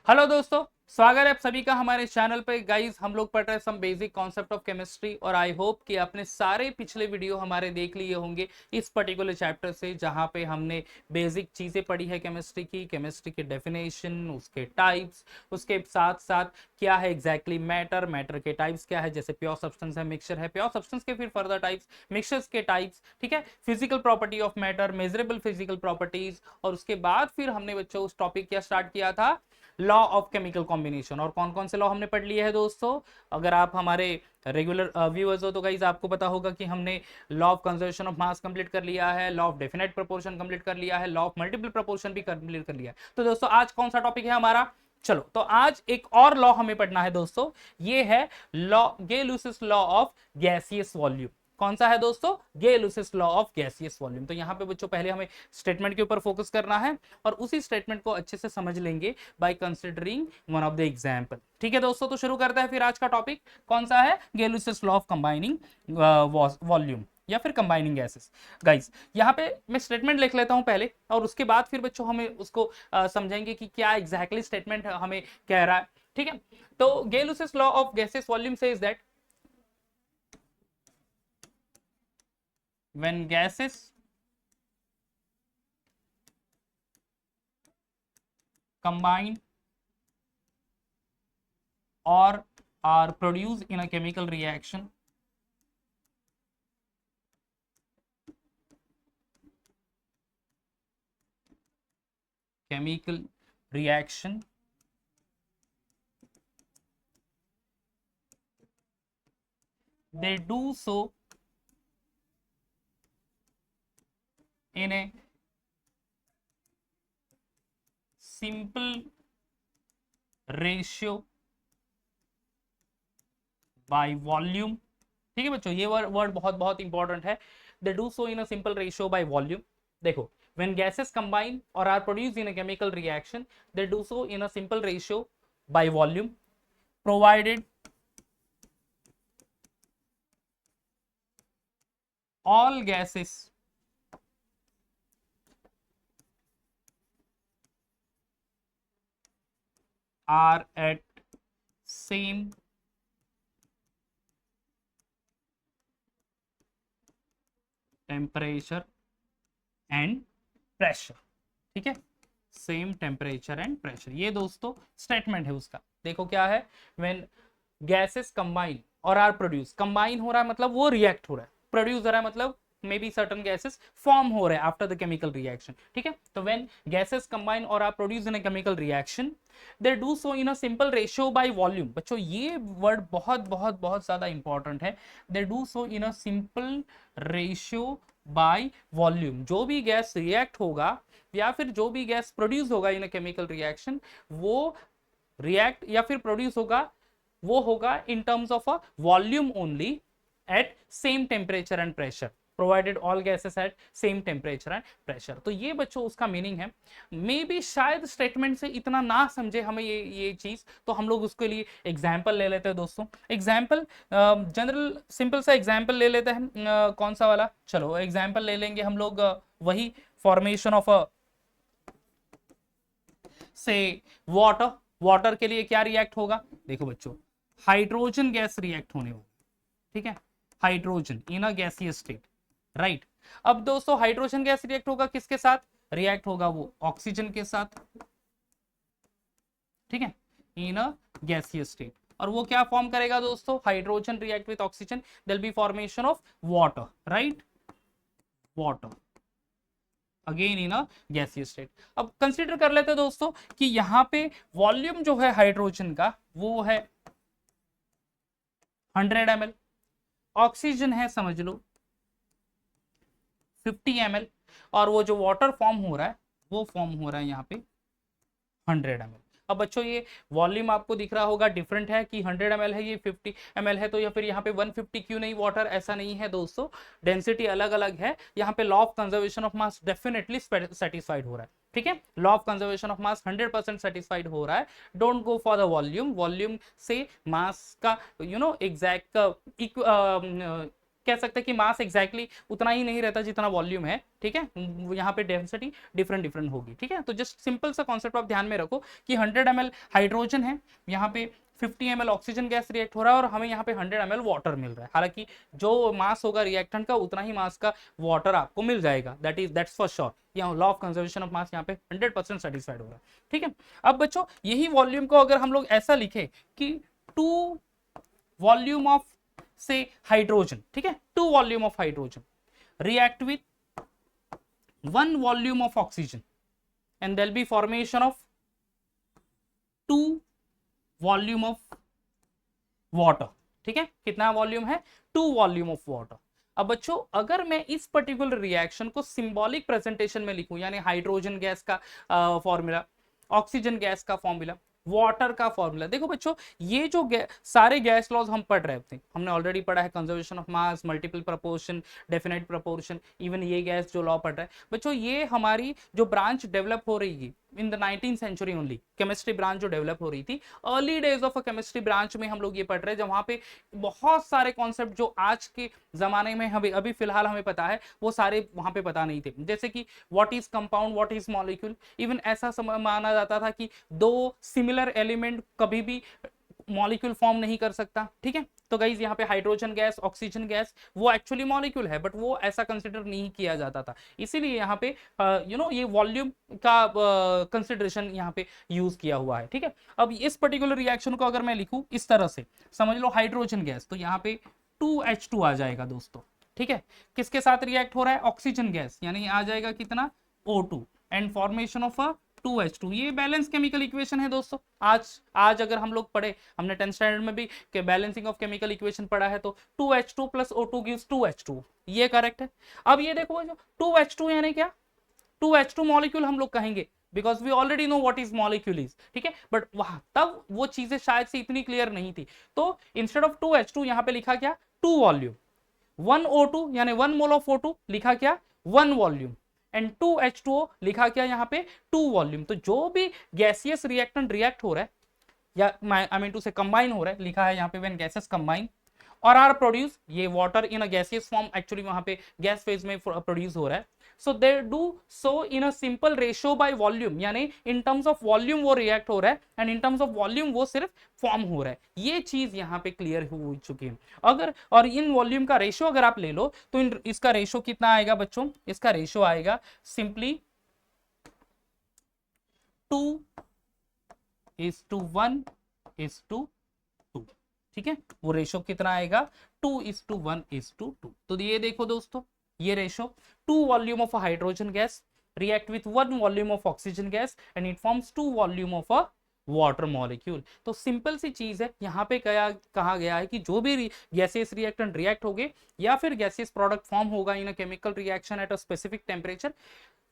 Hello दोस्तों, स्वागत है आप सभी का हमारे चैनल पे। गाइस, हम लोग पढ़ रहे हैं some basic concept of chemistry और आई होप कि आपने सारे पिछले वीडियो हमारे देख लिए होंगे इस पर्टिकुलर चैप्टर से, जहां पे हमने बेसिक चीजें पढ़ी है केमिस्ट्री की डेफिनेशन, उसके टाइप्स, उसके साथ साथ क्या है एग्जैक्टली मैटर, मैटर के टाइप्स क्या है, जैसे प्योर सब्सटेंस है, मिक्सचर है, प्योर सब्सटेंस के फिर फर्दर टाइप्स, मिक्सचर्स के टाइप्स, ठीक है, physical property of matter, measurable physical properties. और उसके बाद फिर हमने बच्चों उस टॉपिक क्या स्टार्ट किया था, लॉ ऑफ केमिकल कॉम्बिनेशन। और कौन कौन से लॉ हमने पढ़ लिए हैं दोस्तों? अगर आप हमारे रेगुलर व्यूअर्स हो तो गाइस आपको पता होगा कि हमने law of conservation of mass complete कर लिया है, law of definite proportion complete कर लिया है, लॉ ऑफ मल्टीपल प्रोपोर्शन भी कंप्लीट कर लिया है। तो दोस्तों आज कौन सा टॉपिक है हमारा? चलो, तो आज एक और लॉ हमें पढ़ना है दोस्तों, ये है law Gay-Lussac's law of gaseous volume. कौन सा है दोस्तों? Gay-Lussac's law of gaseous volume. तो यहां पे बच्चों पहले हमें स्टेटमेंट के ऊपर फोकस करना है और उसी स्टेटमेंट को अच्छे से समझ लेंगे by considering one of the example. ठीक है दोस्तों, तो शुरू करते हैं फिर आज का टॉपिक। कौन सा है? गे-लुसिस लॉ ऑफ कंबाइनिंग वॉल्यूम या फिर कंबाइनिंग गैसेस। गाइस, यहाँ पे मैं स्टेटमेंट लिख लेता हूं पहले और उसके बाद फिर बच्चों हमें उसको समझेंगे कि क्या एग्जैक्टली स्टेटमेंट हमें कह रहा है। ठीक है, तो Gay-Lussac's law of gases volume says that when gases combine or are produced in a chemical reaction, chemical reaction, they do so in a simple ratio by volume। ठीक है बच्चों, ये वर्ड बहुत बहुत इंपॉर्टेंट है। They do so in a simple ratio by volume. देखो, when gases combine or are produced in a chemical reaction, they do so in a simple ratio by volume, provided all gases are at same temperature and pressure. ठीक है, same temperature and pressure, ये दोस्तों statement है उसका। देखो क्या है, when gases combine और आर प्रोड्यूस, कंबाइन हो रहा है मतलब वो रिएक्ट हो रहा है, प्रोड्यूस हो रहा है मतलब may be certain gases form हो रहे हैं आफ्टर द केमिकल रिएक्शन। ठीक है, तो व्हेन गैसेस कंबाइन और are produce in a chemical reaction, they do so in a simple ratio by volume. बच्चों ये वर्ड बहुत बहुत बहुत ज्यादा इंपॉर्टेंट है। They do so in a simple ratio by volume. जो भी गैस रिएक्ट होगा या फिर जो भी गैस प्रोड्यूस होगा इन अ केमिकल रिएक्शन, वो रिएक्ट या फिर प्रोड्यूस होगा, वो होगा in terms of a volume only at same temperature and pressure, provided all gases at same temperature and pressure. तो ये बच्चों उसका मीनिंग है। मे बी शायद स्टेटमेंट से इतना ना समझे हमें ये चीज, तो हम लोग उसके लिए एग्जाम्पल ले लेते हैं दोस्तों। एग्जाम्पल जनरल सिंपल सा एग्जाम्पल ले लेते हैं। कौन सा वाला? चलो एग्जाम्पल ले लेंगे हम लोग, वही फॉर्मेशन ऑफ अ से वाटर। वाटर के लिए क्या रिएक्ट होगा? देखो बच्चों, हाइड्रोजन गैस रिएक्ट होने वाला। ठीक है, hydrogen in a gaseous state, right. अब दोस्तों हाइड्रोजन गैस रिएक्ट होगा किसके साथ? रिएक्ट होगा वो ऑक्सीजन के साथ। ठीक है, इन अ गैसियस स्टेट। और वो क्या फॉर्म करेगा दोस्तों? Hydrogen react with oxygen, there be formation of water, right, water again in a gaseous state. अब कंसीडर कर लेते हैं दोस्तों कि यहां पे वॉल्यूम जो है हाइड्रोजन का वो है 100 ml, ऑक्सीजन है समझ लो 50 ml, और वो जो वाटर फॉर्म हो रहा है वो फॉर्म हो रहा है यहाँ पे 100 ml। अब बच्चों ये वॉल्यूम आपको दिख रहा होगा डिफरेंट है कि 100 ml है, ये 50 ml है, तो या फिर यहाँ पे 150 क्यों नहीं वाटर? ऐसा नहीं है दोस्तों, डेंसिटी अलग अलग है। यहाँ पे law of conservation of mass definitely satisfied हो रहा है। ठीक है, law of conservation of mass 100% satisfied हो रहा है। Don't go for the volume, volume से मास का एग्जैक्ट कह सकते हैं कि मास एग्जैक्टली उतना ही नहीं रहता जितना वॉल्यूम है, ठीक है, यहाँ पे डेंसिटी डिफरेंट डिफरेंट होगी, ठीक है। तो जस्ट सिंपल सा कॉन्सेप्ट आप ध्यान में रखो कि 100 ml हाइड्रोजन है, यहाँ पे 50 ml ऑक्सीजन गैस रिएक्ट हो रहा है और हमें यहाँ पे 100 ml वाटर मिल रहा है। हालांकि जो मास होगा रिएक्टेंट का उतना ही मास का वाटर आपको मिल जाएगा, दैट्स फॉर श्योर। यहाँ law of conservation of mass यहाँ पे 100% सेटिस्फाइड हो रहा है, ठीक है। अब बच्चों यही वॉल्यूम को अगर हम लोग ऐसा लिखे कि 2 वॉल्यूम ऑफ से हाइड्रोजन, ठीक है, 2 volume of hydrogen react with 1 volume of oxygen and there will be formation of 2 volume of water, ठीक है। कितना वॉल्यूम है? 2 वॉल्यूम ऑफ वाटर। अब बच्चों अगर मैं इस पर्टिकुलर रिएक्शन को सिंबॉलिक प्रेजेंटेशन में लिखूं, यानी हाइड्रोजन गैस का फॉर्मूला, ऑक्सीजन गैस का फॉर्मूला, वाटर का फॉर्मूला, देखो बच्चों ये जो सारे गैस लॉज हम पढ़ रहे थे, हमने ऑलरेडी पढ़ा है conservation of mass, multiple proportion, definite proportion, even ये गैस जो लॉ पढ़ रहा है बच्चों, ये हमारी जो ब्रांच डेवलप हो रही है in the 19th century only, chemistry branch जो डेवलप हो रही थी, early days of a chemistry branch में हम लोग ये पढ़ रहे हैं, जब वहां पे बहुत सारे कॉन्सेप्ट जो आज के जमाने में हमें अभी फिलहाल हमें पता है वो सारे वहां पे पता नहीं थे। जैसे कि what is compound, what is molecule, even ऐसा माना जाता था कि 2 सिमिलर एलिमेंट कभी भी मॉलिक्यूल फॉर्म नहीं कर सकता, ठीक है। तो गाइस यहाँ पे हाइड्रोजन गैस, ऑक्सीजन गैस वो एक्चुअली मॉलिक्यूल है, बट वो ऐसा कंसिडर नहीं किया जाता था, इसीलिए यहाँ पे ये वॉल्यूम का कंसिडरेशन यहाँ पे यूज किया हुआ है, ठीक है। अब इस पर्टिकुलर रिएक्शन को अगर मैं लिखूं इस तरह से, समझ लो हाइड्रोजन गैस, तो यहाँ पे 2H2 आ जाएगा दोस्तों, ठीक है। किसके साथ रिएक्ट हो रहा है? ऑक्सीजन गैस, यानी आ जाएगा कितना? O2 and formation of a 2H2। ये बैलेंस केमिकल इक्वेशन है दोस्तों। आज अगर हम लोग पढ़े, हमने 10th स्टैंडर्ड में भी बैलेंसिंग ऑफ केमिकल इक्वेशन पढ़ा है, तो 2H2 plus O2 gives 2H2, ये करेक्ट है। अब ये देखो 2H2 यानी क्या? 2H2 मॉलिक्यूल हम लोग कहेंगे, because we already know what is molecule is, ठीक है। बट वहां तब वो चीजें शायद से इतनी क्लियर नहीं थी, तो इंस्टेड ऑफ 2H2 यहाँ पे लिखा क्या? 2 वॉल्यूम। 1 O2 यानी 1 मोल ऑफ O2 लिखा क्या? 1 वॉल्यूम। एंड 2H2O लिखा क्या यहाँ पे? 2 वॉल्यूम। तो जो भी गैसियस रिएक्टेंट रिएक्ट हो रहा है, या I mean to say combine हो रहा है, लिखा है यहाँ पे व्हेन गैसेस कंबाइन और आर प्रोड्यूस, ये water in a gaseous form actually वहां पे गैस फेज में प्रोड्यूस हो रहा है, so they do so in a simple ratio by volume, यानी इन टर्म्स ऑफ वॉल्यूम वो रिएक्ट हो रहा है and in terms of volume वो सिर्फ फॉर्म हो रहा है। ये चीज यहाँ पे क्लियर हो चुकी है। अगर और इन वॉल्यूम का रेशियो अगर आप ले लो तो इसका रेशियो कितना आएगा बच्चों? इसका रेशियो आएगा सिंपली 2:1:2, ठीक है। वो रेशो कितना आएगा? 2:1:2। तो ये देखो दोस्तों, ये ratio 2 volume of hydrogen gas react with 1 volume of oxygen gas and it forms 2 volume of a water molecule. तो सिंपल सी चीज है, यहाँ पे कहा गया है कि जो भी गैसियस रिएक्टेंट रिएक्ट होगे या फिर गैसियस प्रोडक्ट फॉर्म होगा in a chemical reaction at a specific temperature,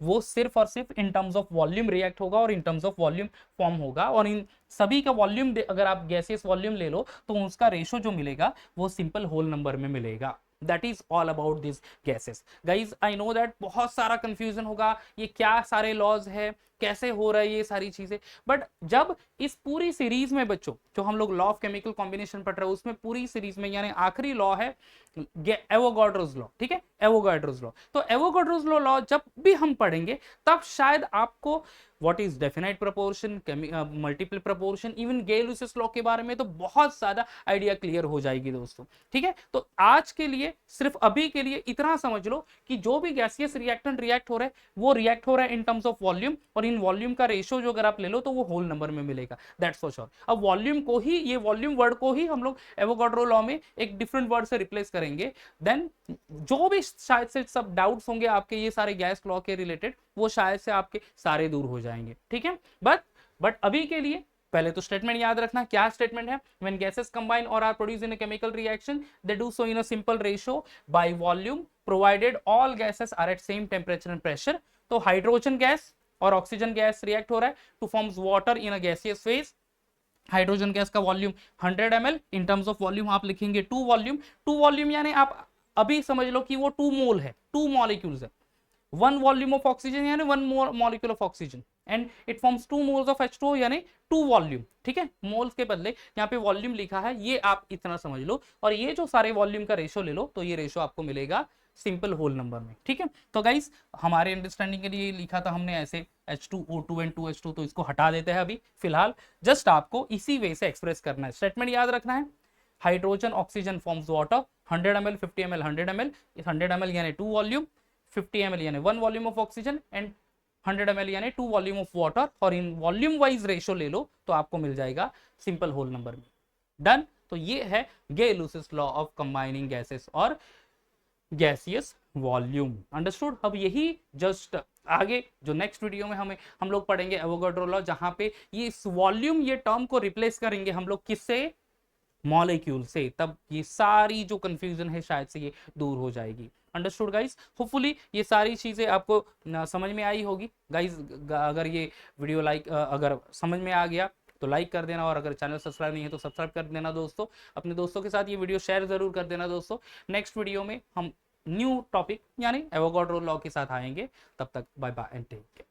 वो सिर्फ और सिर्फ in terms of volume react होगा और in terms of volume form होगा। और इन सभी का वॉल्यूम अगर आप गैसियस वॉल्यूम ले लो तो उसका रेशो जो मिलेगा वो सिंपल होल नंबर में मिलेगा। That is all about this gases. Guys I know that बहुत सारा कंफ्यूजन होगा, ये क्या सारे लॉज है, कैसे हो रहा है ये सारी चीजें, बट जब इस पूरी सीरीज में बच्चों जो हम लोग लॉ ऑफ केमिकल कॉम्बिनेशन पढ़ रहे हैं उसमें पूरी सीरीज में यानी आखिरी लॉ है एवोगाड्रोस लॉ, ठीक है, एवोगाड्रोस लॉ। तो एवोगाड्रोस लॉ जब भी हम पढ़ेंगे तब शायद आपको what is definite proportion, multiple proportion, even Gay-Lussac's law के बारे में तो बहुत ज्यादा आइडिया क्लियर हो जाएगी दोस्तों, ठीक है। तो आज के लिए सिर्फ अभी के लिए इतना समझ लो कि जो भी गैसियस रिएक्टेंट रिएक्ट हो रहा है वो रिएक्ट हो रहा है इन टर्म्स ऑफ वॉल्यूम, और इन वॉल्यूम का रेशियो जो अगर आप ले लो तो वो होल नंबर में मिलेगा, दैट्स फॉर श्योर। अब वॉल्यूम को ही, ये वॉल्यूम वर्ड को ही हम लोग एवोगाड्रो लॉ में एक डिफरेंट वर्ड से रिप्लेस करेंगे, देन जो भी शायद से सब डाउट्स होंगे आपके ये सारे गैस लॉ के रिलेटेड वो शायद से आपके सारे दूर हो जाएंगे, ठीक है। बट अभी के लिए पहले तो स्टेटमेंट याद रखना, क्या स्टेटमेंट है? व्हेन गैसेस कंबाइन और are produce in a chemical reaction they do so in a simple ratio by volume provided all gases are at same temperature and pressure. तो हाइड्रोजन गैस और oxygen gas react हो रहा है to forms water in a gaseous phase. Hydrogen gas का volume 100 ml, in terms of volume आप लिखेंगे 2 volume. 2 volume यानी आप अभी समझ लो कि वो 2 मोल है, 2 मॉलिक्यूल्स है। 1 वॉल्यूम ऑफ ऑक्सीजन यानी 1 molecule of oxygen, and it forms 2 moles of H2O यानी 2 वॉल्यूम। ठीक है, मोल्स के बदले यहाँ पे वॉल्यूम लिखा है, ये आप इतना समझ लो, और ये जो सारे वॉल्यूम का रेशो ले लो तो ये रेशो आपको मिलेगा सिंपल होल नंबर में। ठीक है, तो गाइस हमारे अंडरस्टैंडिंग के लिए लिखा था हमने ऐसे H2O2 एंड 2H2, तो इसको हटा देते हैं अभी फिलहाल। जस्ट आपको इसी वे से एक्सप्रेस करना है, स्टेटमेंट याद रखना है, hydrogen oxygen forms water, 100 ml 50 ml 100 ml, 100 ml यानी 2 वॉल्यूम, 50 ml यानी 1 volume of oxygen and 100 ml यानी 2 वॉल्यूम ऑफ वाटर, और इन वॉल्यूम वाइज रेशो ले लो तो आपको मिल जाएगा सिंपल होल नंबर में। डन। तो ये है गे-लुसिस लॉ ऑफ कंबाइनिंग गैसेस और गैसियस वॉल्यूम। अंडरस्टूड। अब यही जस्ट आगे जो नेक्स्ट वीडियो में हम लोग पढ़ेंगे एवोगाड्रो लॉ, जहां पे ये इस वॉल्यूम ये टर्म को रिप्लेस करेंगे हम लोग किससे, मॉलिक्यूल से। तब ये सारी जो कंफ्यूजन है शायद से ये दूर हो जाएगी। अंडरस्टूड गाइस, होपफुली ये सारी चीजें आपको समझ में आई होगी गाइस। अगर ये वीडियो अगर समझ में आ गया तो लाइक कर देना, और अगर चैनल सब्सक्राइब नहीं है तो सब्सक्राइब कर देना दोस्तों। अपने दोस्तों के साथ ये वीडियो शेयर जरूर कर देना दोस्तों। नेक्स्ट वीडियो में हम न्यू टॉपिक यानी एवोगाड्रो लॉ के साथ आएंगे। तब तक bye bye and take care.